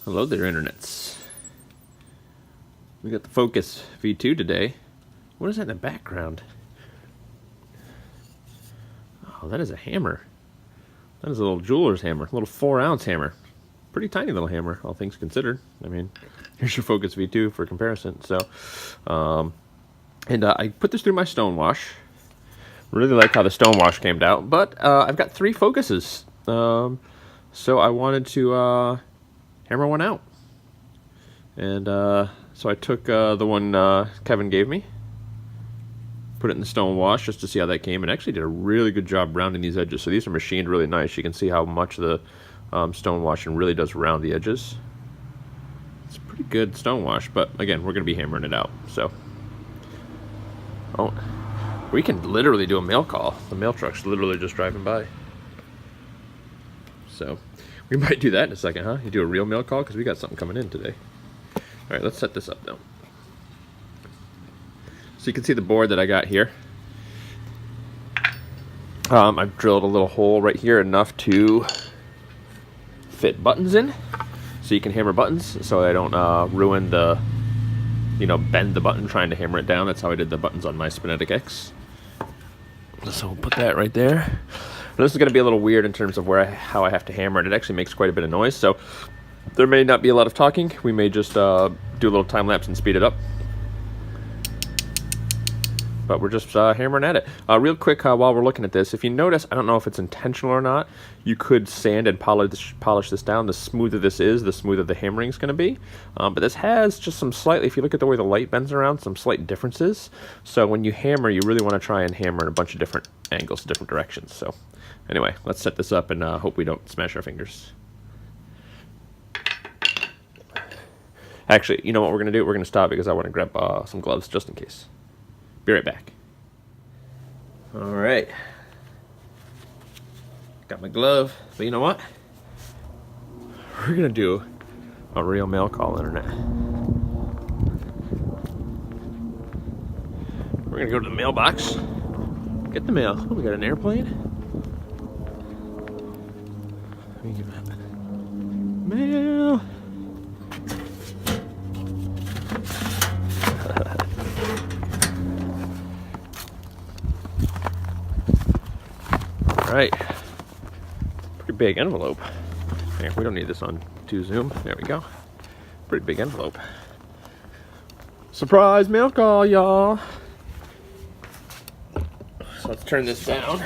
Hello there, internets. We got the Focus V2 today. What is that in the background? Oh, that is a hammer. That is a little jeweler's hammer, a little 4-ounce hammer. Pretty tiny little hammer, all things considered. I mean, here's your Focus V2 for comparison. So, I put this through my stone wash. Really like how the stone wash came out, but I've got 3 Focuses. So I wanted to hammer one out. And so I took the one Kevin gave me, put it in the stone wash just to see how that came, and actually did a really good job rounding these edges. So these are machined really nice. You can see how much the stone washing really does round the edges. It's a pretty good stone wash, but again, we're going to be hammering it out. So, oh, we can literally do a mail call. The mail truck's literally just driving by. So we might do that in a second, huh? You do a real mail call because we got something coming in today. All right, let's set this up though. So you can see the board that I got here. I've drilled a little hole right here enough to fit buttons in, so you can hammer buttons. So I don't ruin the, bend the button trying to hammer it down. That's how I did the buttons on my Spinetic X. So we'll put that right there. This is going to be a little weird in terms of how I have to hammer it. It actually makes quite a bit of noise, so there may not be a lot of talking. We may just do a little time lapse and speed it up. But we're just hammering at it. Real quick, while we're looking at this, if you notice, I don't know if it's intentional or not, you could sand and polish this down. The smoother this is, the smoother the hammering is going to be. But this has just some slightly, if you look at the way the light bends around, some slight differences. So when you hammer, you really want to try and hammer in a bunch of different angles, different directions. So anyway, let's set this up and hope we don't smash our fingers. Actually, you know what we're going to do? We're going to stop because I want to grab some gloves just in case. Be right back. All right. Got my glove, but you know what? We're going to do a real mail call, internet. We're going to go to the mailbox, get the mail. Oh, we got an airplane. Let me give that mail. All right, pretty big envelope. Hey, we don't need this on 2 zoom. There we go. Pretty big envelope. Surprise mail call, y'all. So let's turn this down.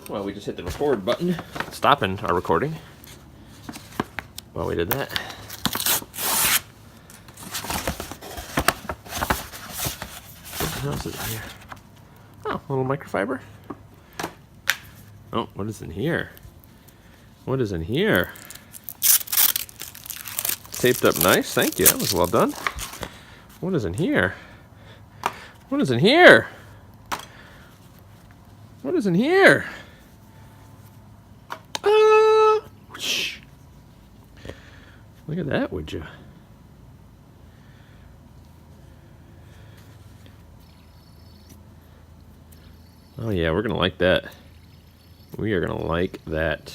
Well, we just hit the record button, stopping our recording. Well, we did that. What else is in here? Oh, a little microfiber. Oh, what is in here? What is in here? Taped up nice, thank you. That was well done. What is in here? What is in here? What is in here? Whoosh. Look at that, would you? Oh yeah, we're gonna like that. We are going to like that.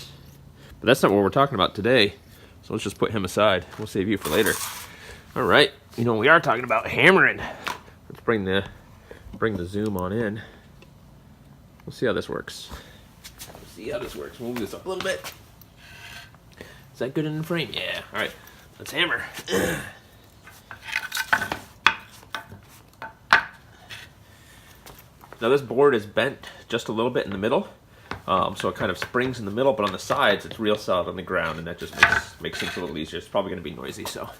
But that's not what we're talking about today. So let's just put him aside. We'll save you for later. All right. We are talking about hammering. Let's bring the zoom on in. We'll see how this works. Move this up a little bit. Is that good in the frame? Yeah. All right. Let's hammer. Now this board is bent just a little bit in the middle. So it kind of springs in the middle, but on the sides it's real solid on the ground, and that just makes things a little easier. It's probably going to be noisy, so.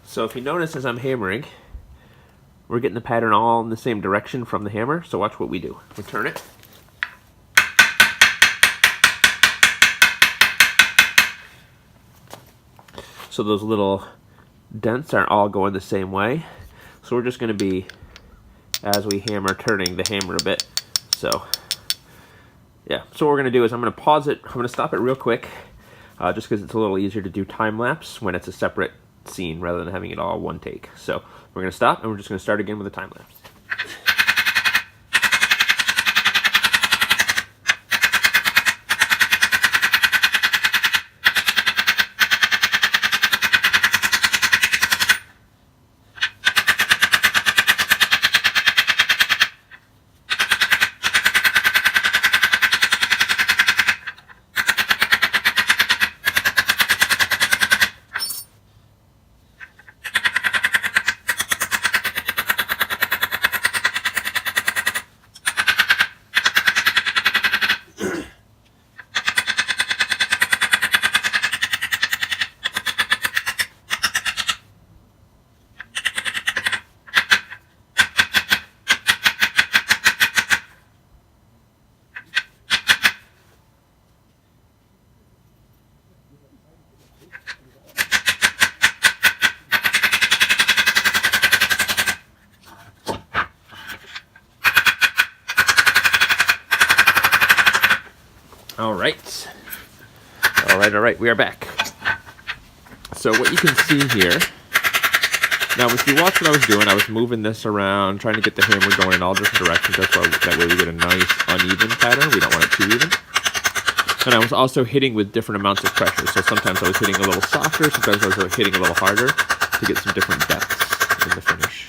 So if you notice as I'm hammering, we're getting the pattern all in the same direction from the hammer, so watch what we do. We turn it. So those little dents aren't all going the same way. So we're just going to be, as we hammer, turning the hammer a bit. So yeah, so what we're going to do is I'm going to pause it. I'm going to stop it real quick, just because it's a little easier to do time lapse when it's a separate scene rather than having it all one take. So we're going to stop, and we're just going to start again with a time lapse. All right, we are back. So what you can see here, now if you watch what I was doing, I was moving this around, trying to get the hammer going in all different directions. That way we get a nice uneven pattern. We don't want it too even. And I was also hitting with different amounts of pressure. So sometimes I was hitting a little softer, sometimes I was hitting a little harder to get some different depths in the finish.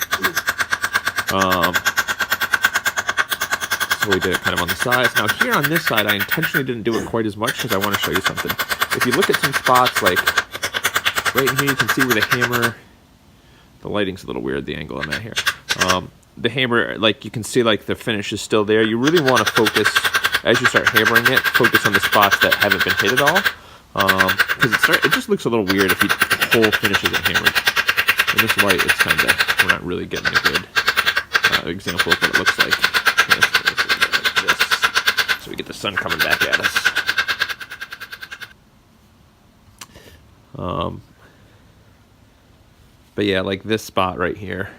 So we did it kind of on the sides. Now here on this side, I intentionally didn't do it quite as much because I want to show you something. If you look at some spots, like right in here, you can see where the hammer, the lighting's a little weird, the angle on that here. The hammer, like you can see like the finish is still there. You really want to focus, as you start hammering it, focus on the spots that haven't been hit at all. Because it just looks a little weird if the whole finish isn't hammered. In this light, it's kind of, we're not really getting a good example of what it looks like. So we get the sun coming back at us. But yeah, like this spot right here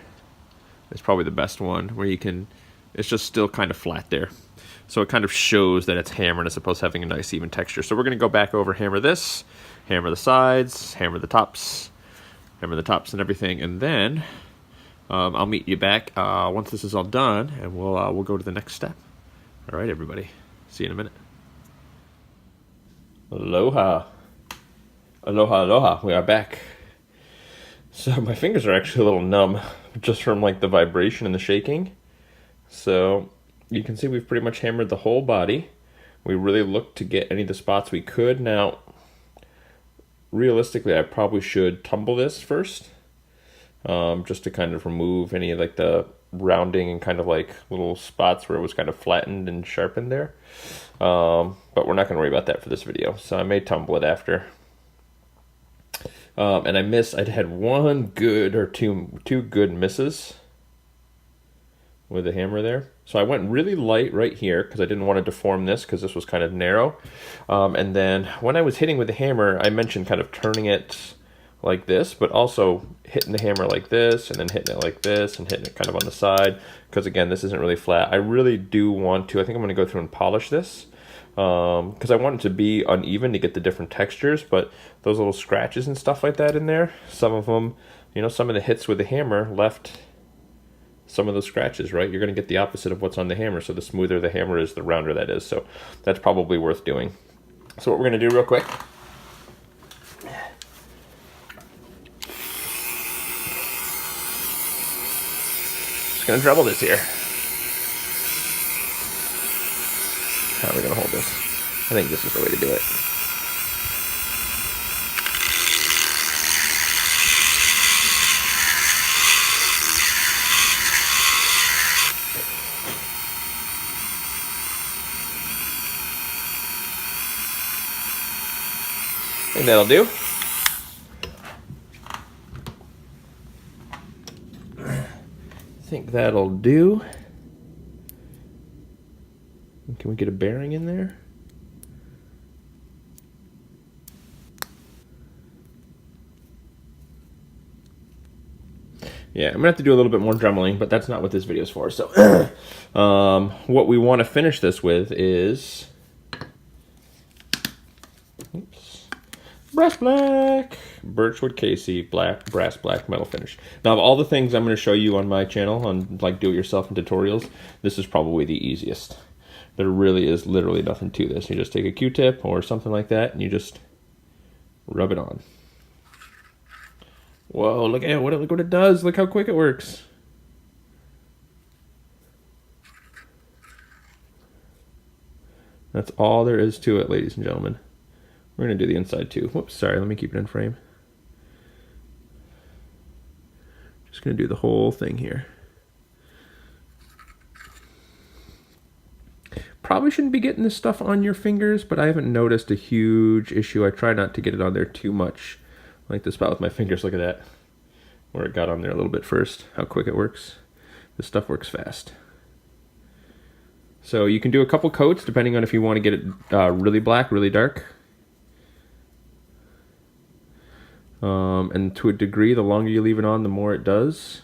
is probably the best one where you can, it's just still kind of flat there. So it kind of shows that it's hammered as opposed to having a nice even texture. So we're going to go back over, hammer this, hammer the sides, hammer the tops and everything. And then I'll meet you back once this is all done, and we'll go to the next step. All right, everybody. See you in a minute. Aloha. Aloha, aloha. We are back. So my fingers are actually a little numb just from like the vibration and the shaking. So you can see we've pretty much hammered the whole body. We really looked to get any of the spots we could. Now, realistically, I probably should tumble this first, just to kind of remove any of like the rounding and kind of like little spots where it was kind of flattened and sharpened there. But we're not going to worry about that for this video. So I may tumble it after. And I'd had one good or two good misses with the hammer there. So I went really light right here because I didn't want to deform this because this was kind of narrow. And then when I was hitting with the hammer, I mentioned kind of turning it like this, but also hitting the hammer like this and then hitting it like this and hitting it kind of on the side. Because again, this isn't really flat. I really do want to, I think I'm going to go through and polish this. Because I want it to be uneven to get the different textures, but those little scratches and stuff like that in there, some of them, you know, some of the hits with the hammer left some of those scratches, right? You're going to get the opposite of what's on the hammer, so the smoother the hammer is, the rounder that is, so that's probably worth doing. So what we're going to do real quick, just going to Dremel this here. How are we going to hold this? I think this is the way to do it. I think that'll do. Can we get a bearing in there? Yeah, I'm gonna have to do a little bit more dremeling, but that's not what this video is for. So what we want to finish this with is, oops, Brass black. Birchwood Casey, brass black metal finish. Now, of all the things I'm going to show you on my channel, on like do-it-yourself and tutorials, this is probably the easiest. There really is literally nothing to this. You just take a Q-tip or something like that, and you just rub it on. Whoa, look at look what it does. Look how quick it works. That's all there is to it, ladies and gentlemen. We're going to do the inside too. Whoops, sorry, let me keep it in frame. Just going to do the whole thing here. Probably shouldn't be getting this stuff on your fingers, but I haven't noticed a huge issue. I try not to get it on there too much. Like the spot with my fingers, look at that. Where it got on there a little bit first, how quick it works. This stuff works fast. So you can do a couple coats depending on if you want to get it really black, really dark. And to a degree, the longer you leave it on, the more it does.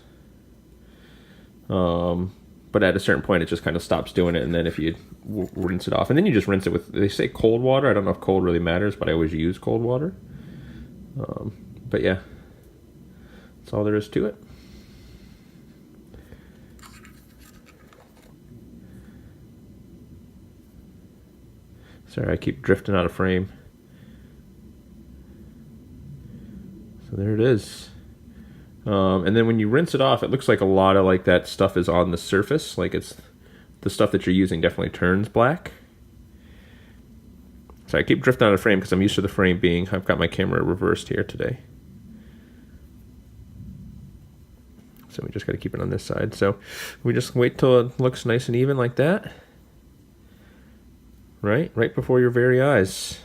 But at a certain point, it just kind of stops doing it, and then if you rinse it off, and then you just rinse it with, they say cold water. I don't know if cold really matters, but I always use cold water. But yeah, that's all there is to it. Sorry, I keep drifting out of frame. So there it is. And then when you rinse it off, it looks like a lot of like that stuff is on the surface. Like it's the stuff that you're using definitely turns black. So I keep drifting out of frame because I'm used to the frame being, I've got my camera reversed here today. So we just got to keep it on this side. So we just wait till it looks nice and even like that. Right before your very eyes.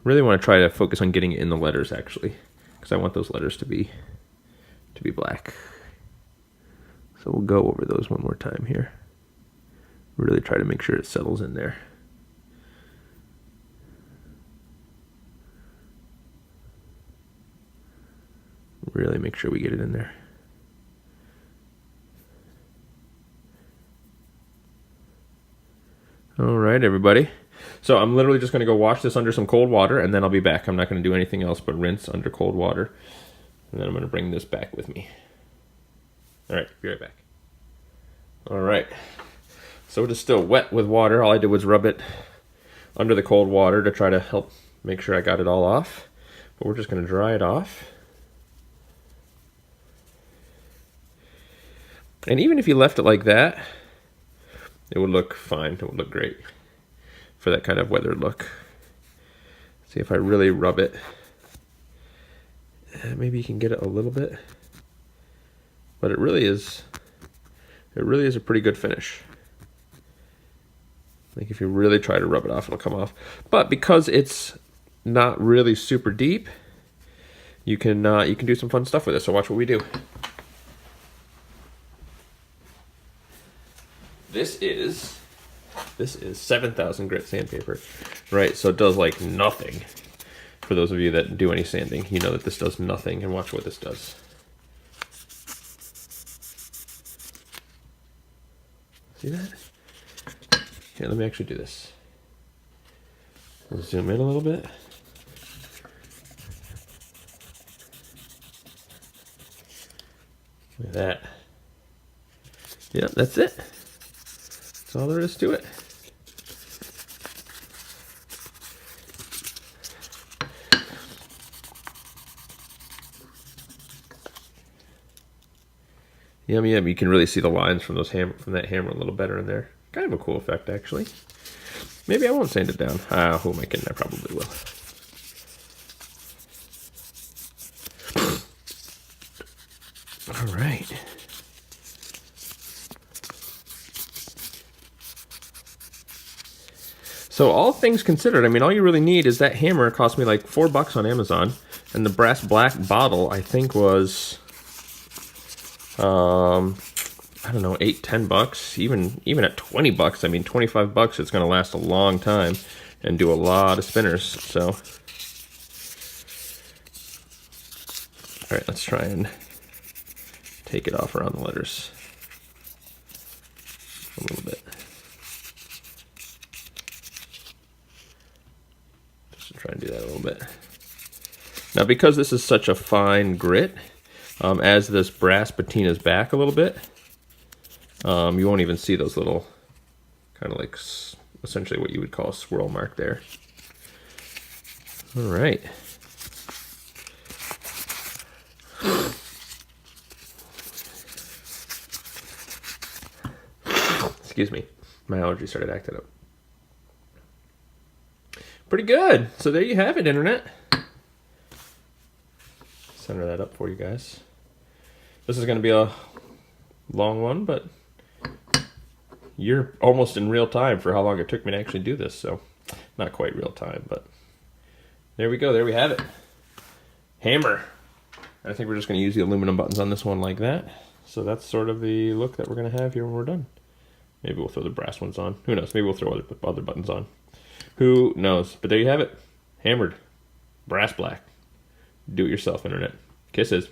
Really want to try to focus on getting it in the letters actually, because I want those letters to be black. So we'll go over those one more time here. Really try to make sure it settles in there. Really make sure we get it in there. All right, everybody. So I'm literally just going to go wash this under some cold water, and then I'll be back. I'm not going to do anything else but rinse under cold water. And then I'm going to bring this back with me. All right, be right back. All right. So it is still wet with water. All I did was rub it under the cold water to try to help make sure I got it all off. But we're just going to dry it off. And even if you left it like that, it would look fine. It would look great for that kind of weathered look. See if I really rub it. Maybe you can get it a little bit. But it really is a pretty good finish. Like if you really try to rub it off, it'll come off. But because it's not really super deep, you can do some fun stuff with it. So watch what we do. This is 7,000 grit sandpaper, right? So it does like nothing. For those of you that do any sanding, you know that this does nothing, and watch what this does. See that? Here, let me actually do this. We'll zoom in a little bit. Look at that. Yeah, that's it. That's all there is to it. Yum yum! You can really see the lines from those from that hammer a little better in there. Kind of a cool effect, actually. Maybe I won't sand it down. Who am I kidding? I probably will. All right. So all things considered, I mean, all you really need is that hammer. It cost me like $4 on Amazon, and the brass black bottle I think was, I don't know, $8-10. Even at $20, I mean, $25, it's going to last a long time and do a lot of spinners. So, all right, let's try and take it off around the letters a little bit. Just to try and do that a little bit. Now, because this is such a fine grit, as this brass patina's back a little bit, you won't even see those little, kind of like essentially what you would call a swirl mark there. All right. Excuse me, my allergy started acting up. Pretty good. So there you have it, Internet. Center that up for you guys. This is going to be a long one, but you're almost in real time for how long it took me to actually do this, so not quite real time, but there we go. There we have it. Hammer. I think we're just going to use the aluminum buttons on this one like that. So that's sort of the look that we're going to have here when we're done. Maybe we'll throw the brass ones on. Who knows? Maybe we'll throw other buttons on. Who knows? But there you have it. Hammered. Brass black. Do it yourself, Internet. Kisses.